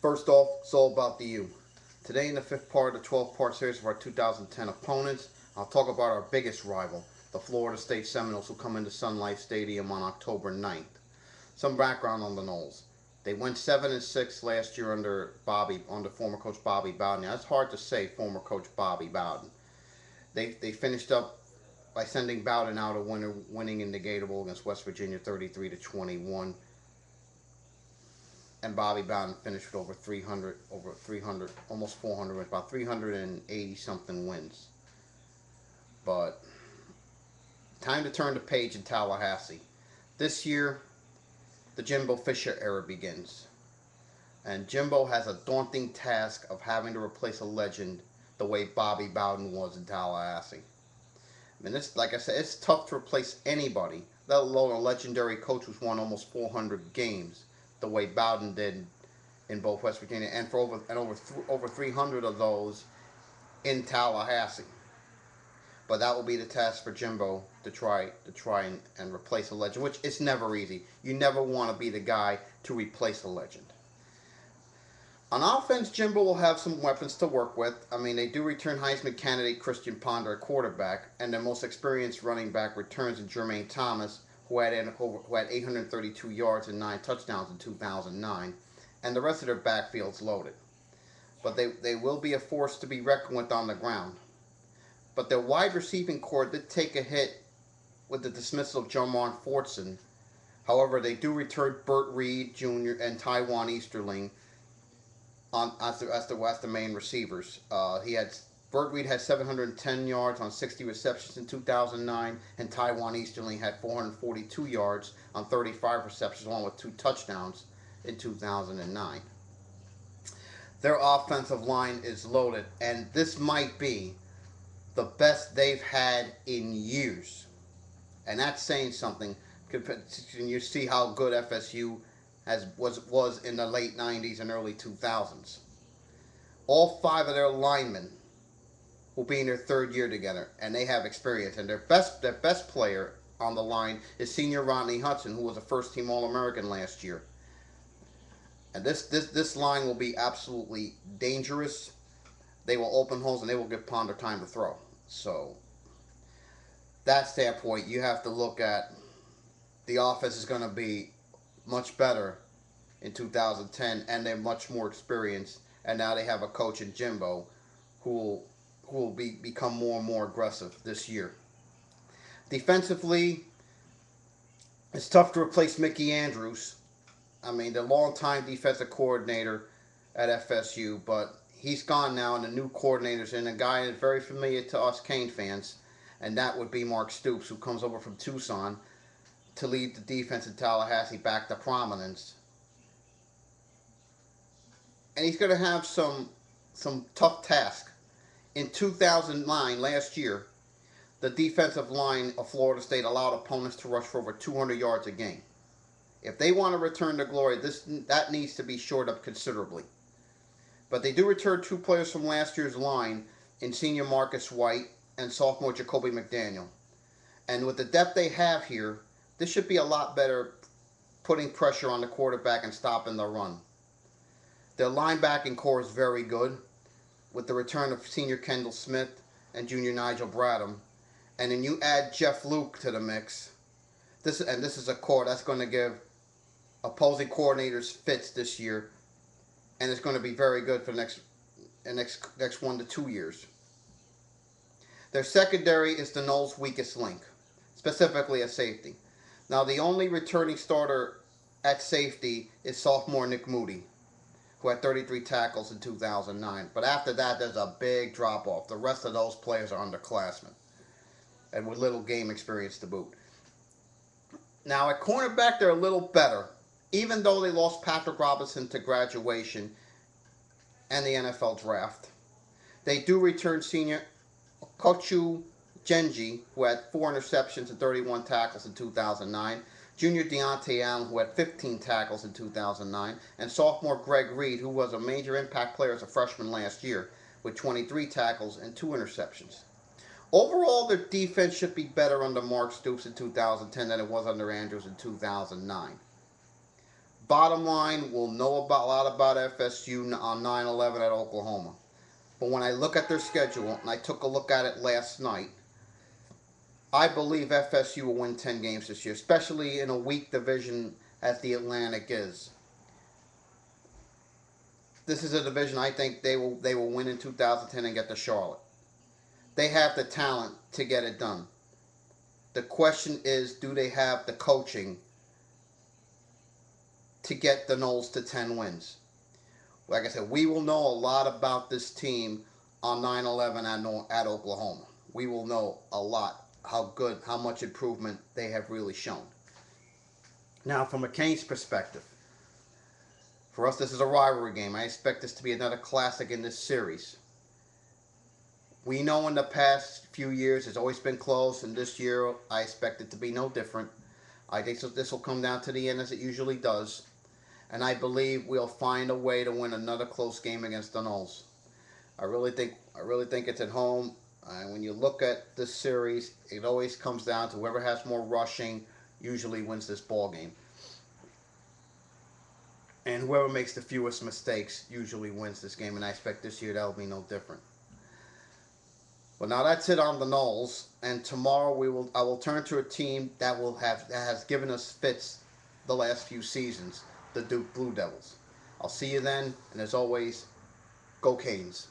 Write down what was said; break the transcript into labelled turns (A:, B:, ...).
A: First off, it's all about the U. Today in the fifth part of the 12-part series of our 2010 opponents, I'll talk about our biggest rival, the Florida State Seminoles, who come into Sun Life Stadium on October 9th. Some background on the Noles. They went 7-6 last year under former coach Bobby Bowden. Now, that's hard to say, former coach Bobby Bowden. They finished up by sending Bowden out a winner, winning in the Gator against West Virginia 33-21. And Bobby Bowden finished with over 300, almost 400, about 380 something wins. But time to turn the page in Tallahassee. This year, the Jimbo Fisher era begins. And Jimbo has a daunting task of having to replace a legend the way Bobby Bowden was in Tallahassee. I mean, this, like I said, it's tough to replace anybody, let alone a legendary coach who's won almost 400 games the way Bowden did in both West Virginia, and for over 300 of those in Tallahassee. But that will be the task for Jimbo to try and replace a legend, which is never easy. You never want to be the guy to replace a legend. On offense, Jimbo will have some weapons to work with. I mean, they do return Heisman candidate Christian Ponder at quarterback, and their most experienced running back returns in Jermaine Thomas, who had 832 yards and 9 touchdowns in 2009, and the rest of their backfield's loaded. But they will be a force to be reckoned with on the ground. But their wide receiving corps did take a hit with the dismissal of Jermon Fortson. However, they do return Burt Reed Jr. and Taiwan Easterling as the main receivers. Burt Reed had 710 yards on 60 receptions in 2009, and Taiwan Easterling had 442 yards on 35 receptions, along with 2 touchdowns in 2009. Their offensive line is loaded, and this might be the best they've had in years. And that's saying something. You see how good FSU was in the late 90s and early 2000s. All 5 of their linemen will be in their 3rd year together, and they have experience. And their best player on the line is senior Rodney Hudson, who was a first-team All-American last year. And this line will be absolutely dangerous. They will open holes, and they will give Ponder time to throw. So that standpoint, you have to look at the offense is going to be much better in 2010, and they're much more experienced. And now they have a coach in Jimbo who will become more and more aggressive this year. Defensively, it's tough to replace Mickey Andrews. I mean, the longtime defensive coordinator at FSU, but he's gone now, and the new coordinator's in a guy that's very familiar to us Cane fans, and that would be Mark Stoops, who comes over from Tucson to lead the defense in Tallahassee back to prominence. And he's going to have some tough tasks. In 2009, last year, the defensive line of Florida State allowed opponents to rush for over 200 yards a game. If they want to return to glory, that needs to be shored up considerably. But they do return 2 players from last year's line in senior Marcus White and sophomore Jacoby McDaniel. And with the depth they have here, this should be a lot better putting pressure on the quarterback and stopping the run. Their linebacking core is very good, with the return of senior Kendall Smith and junior Nigel Bradham. And then you add Jeff Luke to the mix. This is a core that's going to give opposing coordinators fits this year, and it's going to be very good for the next 1 to 2 years. Their secondary is the Noles' weakest link, specifically at safety. Now, the only returning starter at safety is sophomore Nick Moody, who had 33 tackles in 2009. But after that, there's a big drop-off. The rest of those players are underclassmen, and with little game experience to boot. Now, at cornerback, they're a little better, even though they lost Patrick Robinson to graduation and the NFL draft. They do return senior Kochu Genji, who had 4 interceptions and 31 tackles in 2009, junior Deontay Allen, who had 15 tackles in 2009, and sophomore Greg Reed, who was a major impact player as a freshman last year, with 23 tackles and 2 interceptions. Overall, their defense should be better under Mark Stoops in 2010 than it was under Andrews in 2009. Bottom line, we'll know a lot about FSU on 9/11 at Oklahoma. But when I look at their schedule, and I took a look at it last night, I believe FSU will win 10 games this year, especially in a weak division as the Atlantic is. This is a division I think they will win in 2010 and get to Charlotte. They have the talent to get it done. The question is, do they have the coaching to get the Noles to 10 wins? Like I said, we will know a lot about this team on 9/11 at Oklahoma. We will know a lot how much improvement they have really shown. Now, from a CANES perspective, for us, this is a rivalry game. I expect this to be another classic in this series. We know in the past few years it's always been close, and this year I expect it to be no different. I think this will come down to the end as it usually does, and I believe we'll find a way to win another close game against the Noles. I really think it's at home. And when you look at this series, it always comes down to whoever has more rushing usually wins this ball game. And whoever makes the fewest mistakes usually wins this game. And I expect this year that'll be no different. Well, now that's it on the Noles. And tomorrow I will turn to a team that has given us fits the last few seasons, the Duke Blue Devils. I'll see you then. And as always, go Canes.